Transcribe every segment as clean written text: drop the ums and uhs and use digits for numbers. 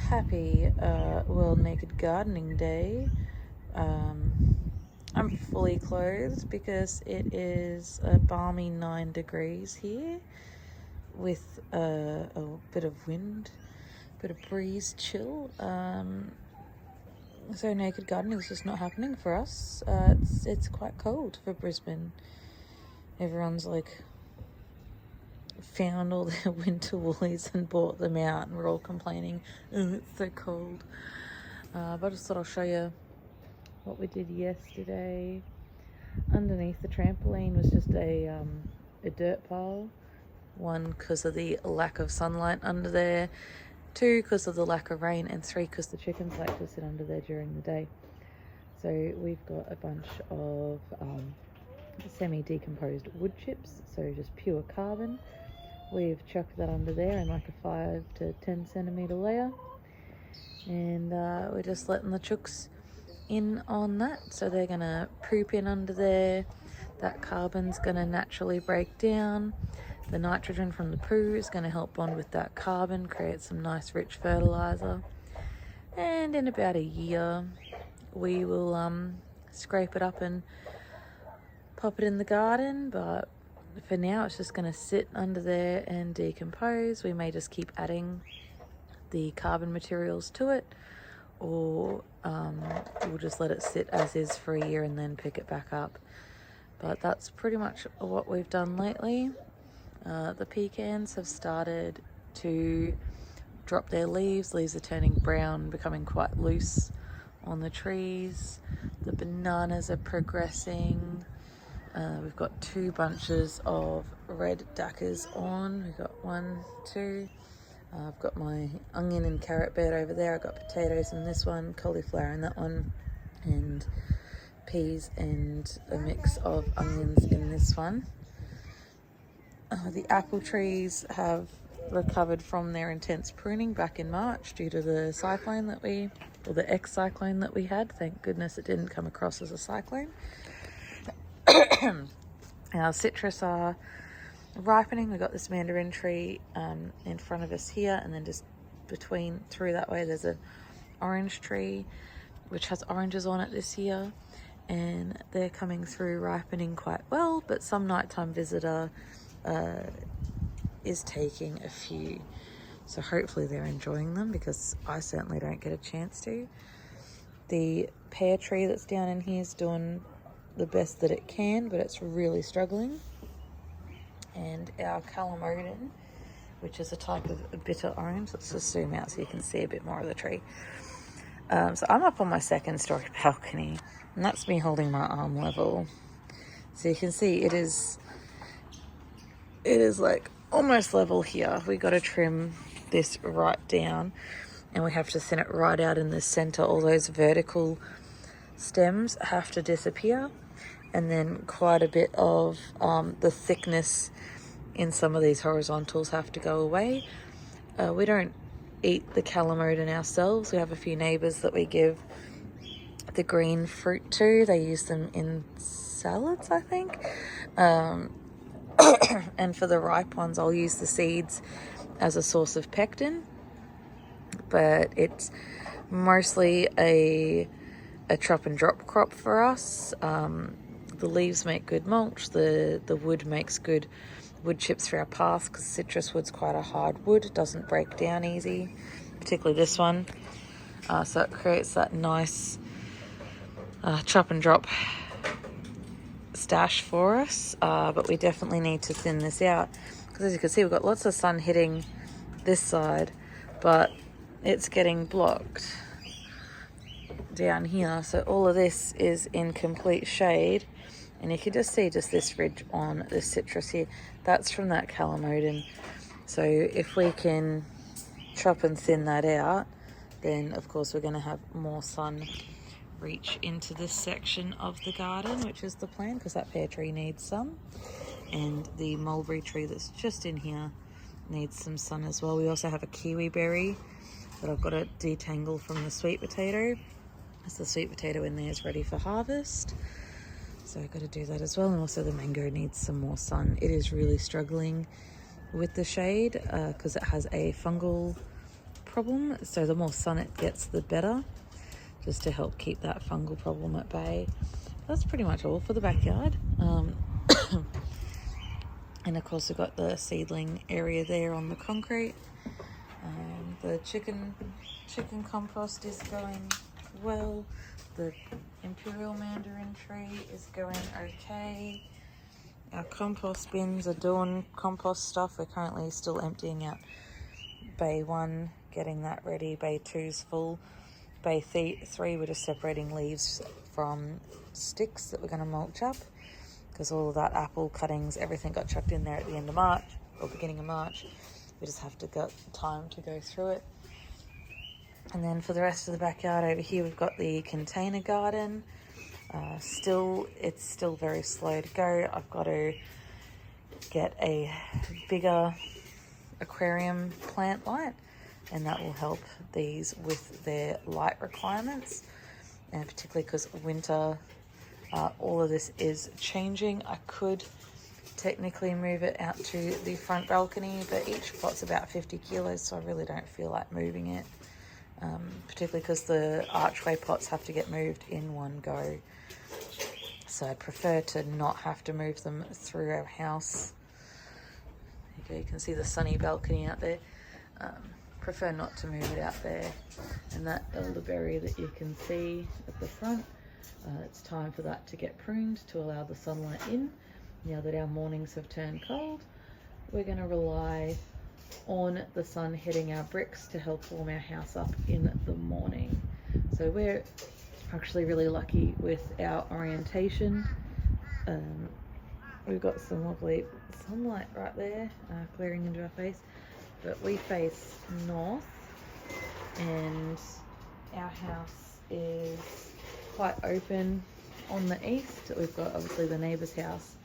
Happy World Naked Gardening Day. I'm fully clothed because it is a balmy 9 degrees here with a bit of wind, a bit of breeze chill. So naked gardening is just not happening for us. It's quite cold for Brisbane. Everyone's like found all their winter woolies and bought them out, and we're all complaining, oh, it's so cold. But I just thought I'll show you what we did yesterday. Underneath the trampoline was just a dirt pile. 1, because of the lack of sunlight under there, 2, because of the lack of rain, and 3, because the chickens like to sit under there during the day. So we've got a bunch of semi-decomposed wood chips, so just pure carbon. We've chucked that under there in like a 5 to 10 centimetre layer, and we're just letting the chooks in on that. So they're going to poop in under there. That carbon's going to naturally break down. The nitrogen from the poo is going to help bond with that carbon, create some nice rich fertiliser. And in about a year, we will scrape it up and pop it in the garden. But for now, it's just going to sit under there and decompose. We may just keep adding the carbon materials to it, or we'll just let it sit as is for a year and then pick it back up. But that's pretty much what we've done lately. The pecans have started to drop their leaves. Leaves are turning brown, becoming quite loose on the trees. The bananas are progressing. We've got 2 bunches of red daccas on. We've got 1, 2. I've got my onion and carrot bed over there. I've got potatoes in this one, cauliflower in that one, and peas and a mix of onions in this one. The apple trees have recovered from their intense pruning back in March due to the cyclone the ex-cyclone that we had. Thank goodness it didn't come across as a cyclone. Our citrus are ripening. We've got this mandarin tree in front of us here, and then just through that way there's an orange tree which has oranges on it this year, and they're coming through ripening quite well, but some nighttime visitor is taking a few, so hopefully they're enjoying them, because I certainly don't get a chance to. The pear tree that's down in here is doing the best that it can, but it's really struggling. And our calamodin, which is a type of bitter orange, let's just zoom out so you can see a bit more of the tree. So I'm up on my 2nd story balcony, and that's me holding my arm level. So you can see it is like almost level here. We got to trim this right down, and we have to thin it right out in the center. All those vertical stems have to disappear, and then quite a bit of the thickness in some of these horizontals have to go away. We don't eat the calamodin ourselves. We have a few neighbours that we give the green fruit to. They use them in salads, I think. And for the ripe ones, I'll use the seeds as a source of pectin. But it's mostly a chop and drop crop for us. The leaves make good mulch. The wood makes good wood chips for our path, because citrus wood's quite a hard wood. It doesn't break down easy, particularly this one. So it creates that nice chop and drop stash for us. But we definitely need to thin this out, because as you can see, we've got lots of sun hitting this side, but it's getting blocked down here. So all of this is in complete shade, and you can just see just this ridge on this citrus here. That's from that calamodin. So if we can chop and thin that out, then of course we're going to have more sun reach into this section of the garden, which is the plan, because that pear tree needs some, and the mulberry tree that's just in here needs some sun as well. We also have a kiwi berry that I've got to detangle from the sweet potato, as the sweet potato in there is ready for harvest. So I've got to do that as well. And also the mango needs some more sun. It is really struggling with the shade because it has a fungal problem, so the more sun it gets, the better, just to help keep that fungal problem at bay. That's pretty much all for the backyard. And of course we've got the seedling area there on the concrete. The chicken compost is going well. The imperial mandarin tree is going okay. Our compost bins are doing compost stuff. We're currently still emptying out bay 1, getting that ready. Bay 2's full. Bay 3, we're just separating leaves from sticks that we're going to mulch up, because all of that apple cuttings, everything got chucked in there at the end of March or beginning of March. We just have to get time to go through it. And then for the rest of the backyard over here, we've got the container garden. It's still very slow to go. I've got to get a bigger aquarium plant light, and that will help these with their light requirements, and particularly because winter, all of this is changing. I could technically move it out to the front balcony, but each pot's about 50 kilos, so I really don't feel like moving it, particularly because the archway pots have to get moved in one go. So I'd prefer to not have to move them through our house. Okay, you can see the sunny balcony out there. Prefer not to move it out there. And that elderberry that you can see at the front, it's time for that to get pruned to allow the sunlight in. Now that our mornings have turned cold, we're going to rely on the sun hitting our bricks to help warm our house up in the morning. So we're actually really lucky with our orientation. We've got some lovely sunlight right there, glaring into our face, but we face north, and our house is quite open on the east. We've got obviously the neighbour's house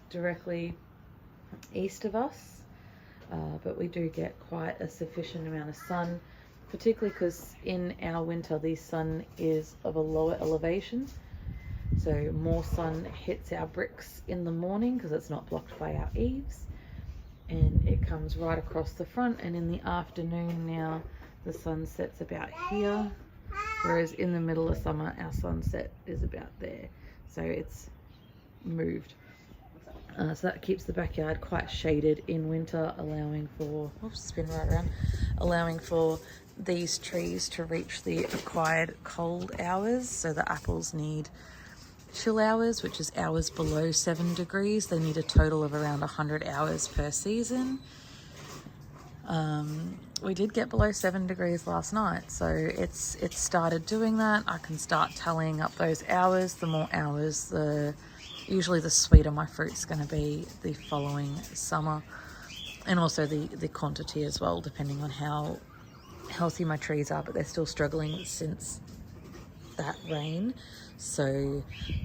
directly east of us, but we do get quite a sufficient amount of sun, particularly because in our winter the sun is of a lower elevation, so more sun hits our bricks in the morning because it's not blocked by our eaves, and it comes right across the front, and in the afternoon now the sun sets about here, whereas in the middle of summer our sunset is about there, so it's moved. So that keeps the backyard quite shaded in winter, allowing for, spin right around, allowing for these trees to reach the required cold hours. So the apples need chill hours, which is hours below 7 degrees. They need a total of around 100 hours per season. We did get below 7 degrees last night, so it's started doing that. I can start tallying up those hours. The more hours, usually the sweeter my fruit's going to be the following summer, and also the quantity as well, depending on how healthy my trees are, but they're still struggling since that rain, so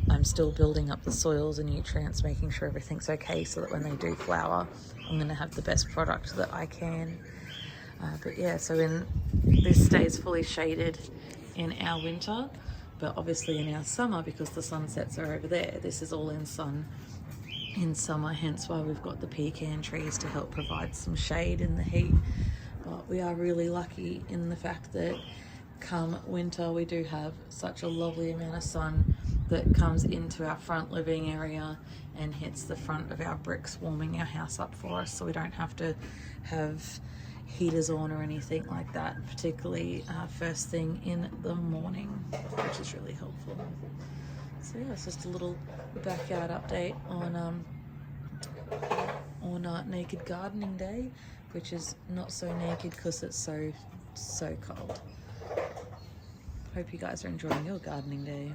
I'm still building up the soils and nutrients, making sure everything's okay, so that when they do flower I'm going to have the best product that I can. But yeah, so this stays fully shaded in our winter, but obviously in our summer, because the sunsets are over there, this is all in sun in summer, hence why we've got the pecan trees to help provide some shade in the heat. But we are really lucky in the fact that come winter we do have such a lovely amount of sun that comes into our front living area and hits the front of our bricks, warming our house up for us, so we don't have to have heaters on or anything like that, particularly first thing in the morning, which is really helpful. So yeah, it's just a little backyard update on Naked Gardening Day, which is not so naked because it's so cold. Hope you guys are enjoying your gardening day.